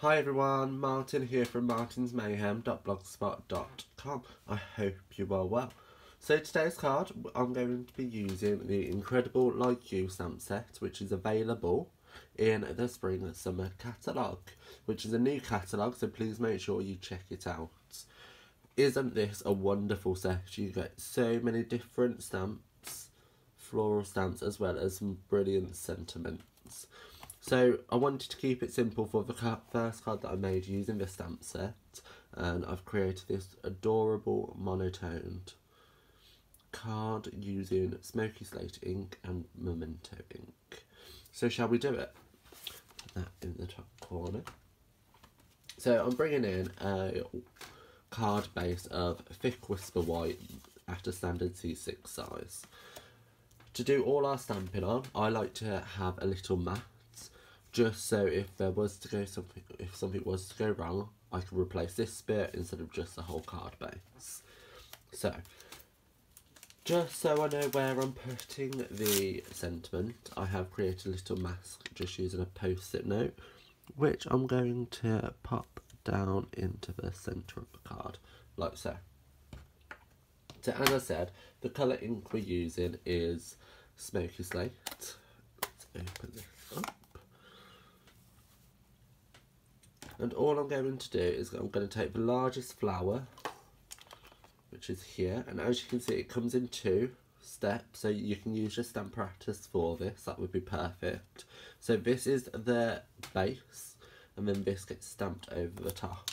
Hi everyone, Martin here from martinsmayhem.blogspot.com. I hope you are well. So today's card, I'm going to be using the incredible Like You stamp set, which is available in the Spring and Summer catalogue, which is a new catalogue, so please make sure you check it out. Isn't this a wonderful set? You get so many different stamps, floral stamps, as well as some brilliant sentiments. So I wanted to keep it simple for the first card that I made using the stamp set, and I've created this adorable monotoned card using smoky slate ink and memento ink. So shall we do it? Put that in the top corner. So I'm bringing in a card base of thick whisper white at a standard C6 size. To do all our stamping on, I like to have a little mat, just so if something was to go wrong, I could replace this bit instead of just the whole card base. So, just so I know where I'm putting the sentiment, I have created a little mask just using a post-it note, which I'm going to pop down into the centre of the card, like so. So as I said, the colour ink we're using is Smoky Slate. Let's open this up. And all I'm going to do is I'm going to take the largest flower, which is here, and as you can see it comes in 2 steps, so you can use your stamp apparatus for this, that would be perfect. So this is the base, and then this gets stamped over the top.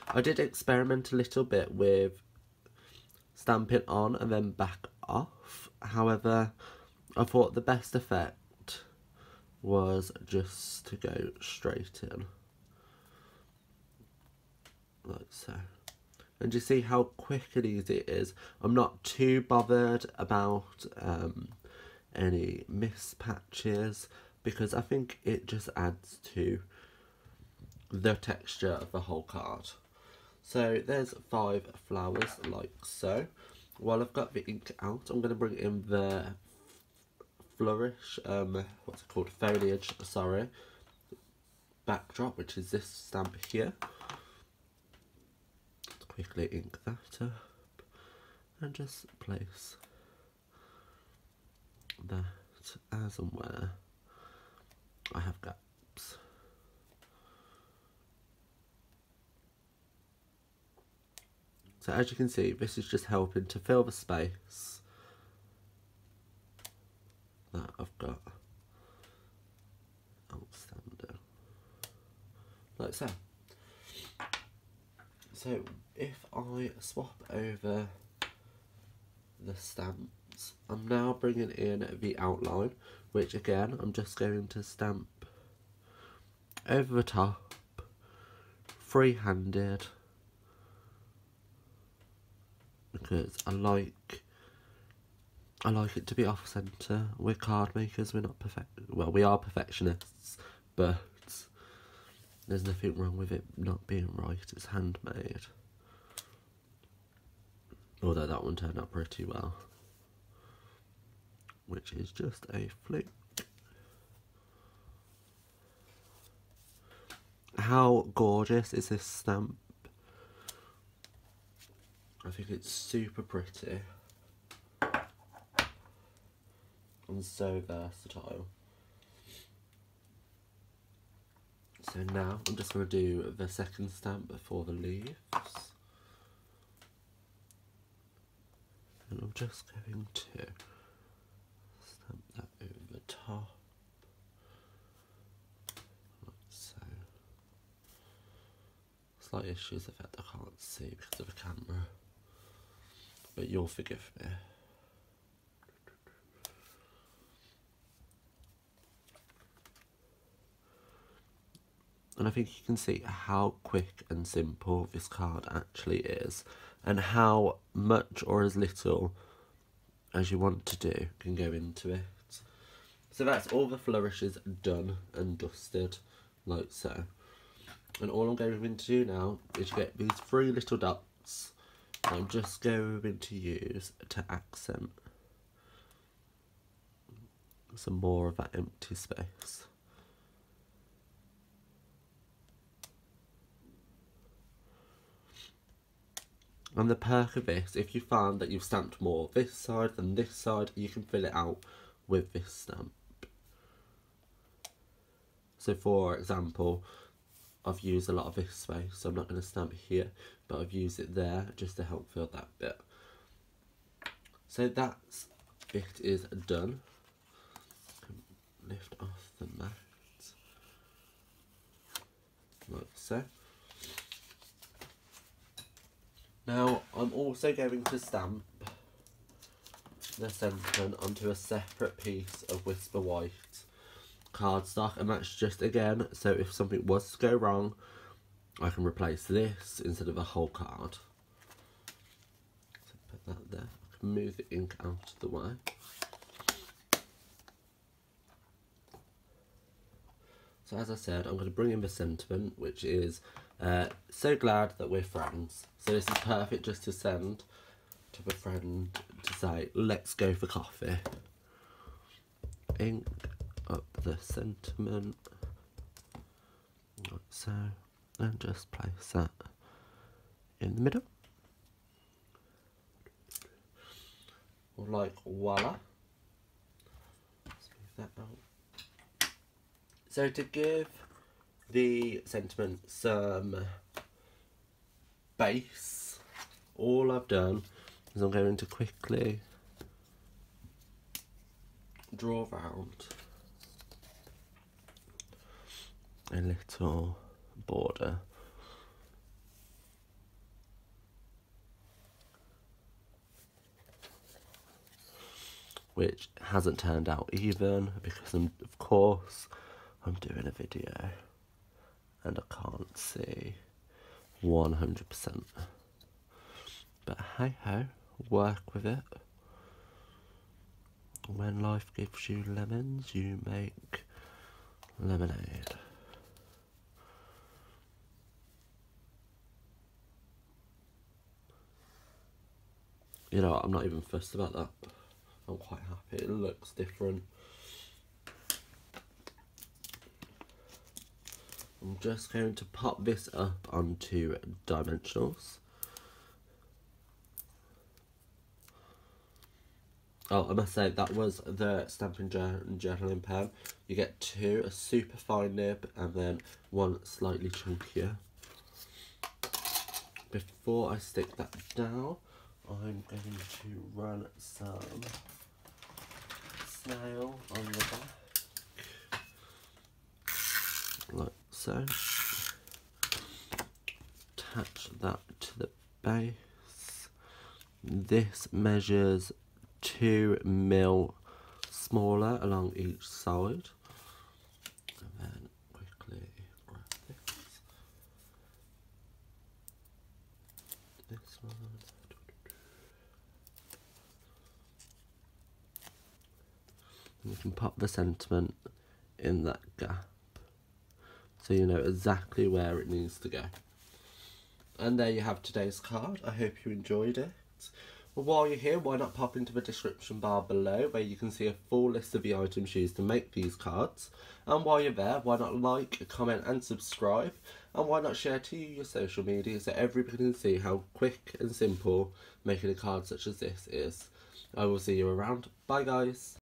I did experiment a little bit with stamping on and then back off, however I thought the best effect was just to go straight in. Like so. And you see how quick and easy it is. I'm not too bothered about any mispatches, because I think it just adds to the texture of the whole card. So there's 5 flowers like so. While I've got the ink out, I'm going to bring in the flourish, what's it called, foliage, sorry, backdrop, which is this stamp here. Quickly ink that up and just place that as and where I have gaps. So as you can see, this is just helping to fill the space that I've got outstanding, like so. So if I swap over the stamps, I'm now bringing in the outline, which again I'm just going to stamp over the top, free-handed, because I like it to be off centre. We're card makers, we're not well, we are perfectionists, but there's nothing wrong with it not being right. It's handmade. Although that one turned out pretty well, which is just a fluke. How gorgeous is this stamp? I think it's super pretty and so versatile. So now I'm just going to do the second stamp before the leaves. And I'm just going to stamp that over the top, like so. Slight issues with that I can't see because of the camera, but you'll forgive me. And I think you can see how quick and simple this card actually is, and how much or as little as you want to do can go into it. So that's all the flourishes done and dusted, like so. And all I'm going to do now is get these 3 little dots I'm just going to use to accent some more of that empty space. And the perk of this, if you find that you've stamped more this side than this side, you can fill it out with this stamp. So for example, I've used a lot of this space, so I'm not going to stamp here, but I've used it there just to help fill that bit. So that bit is done. Lift off the mat, like so. Now I'm also going to stamp the sentiment onto a separate piece of Whisper White cardstock, and that's just again so if something was to go wrong I can replace this instead of a whole card. So put that there. I can move the ink out of the way. So as I said, I'm going to bring in the sentiment, which is so glad that we're friends. So this is perfect just to send to a friend to say, let's go for coffee. Ink up the sentiment, like so, and just place that in the middle. Like voila. Let's move that out. So to give the sentiment some base, all I've done is I'm going to quickly draw around a little border. Which hasn't turned out even because of course I'm doing a video and I can't see 100%. But hey ho, work with it. When life gives you lemons, you make lemonade. You know what, I'm not even fussed about that. I'm quite happy, it looks different. I'm just going to pop this up onto dimensionals. Oh, I must say, that was the Stampin' Journaling pen. You get two, a super fine nib and then one slightly chunkier. Before I stick that down, I'm going to run some snail on the back. Like so. Attach that to the base. This measures 2 mil smaller along each side. And then quickly grab this. This one. And you can pop the sentiment in that gap, so you know exactly where it needs to go. And there you have today's card. I hope you enjoyed it. Well, while you're here, why not pop into the description bar below where you can see a full list of the items used to make these cards. And while you're there, why not like, comment and subscribe. And why not share to your social media so everybody can see how quick and simple making a card such as this is. I will see you around. Bye guys.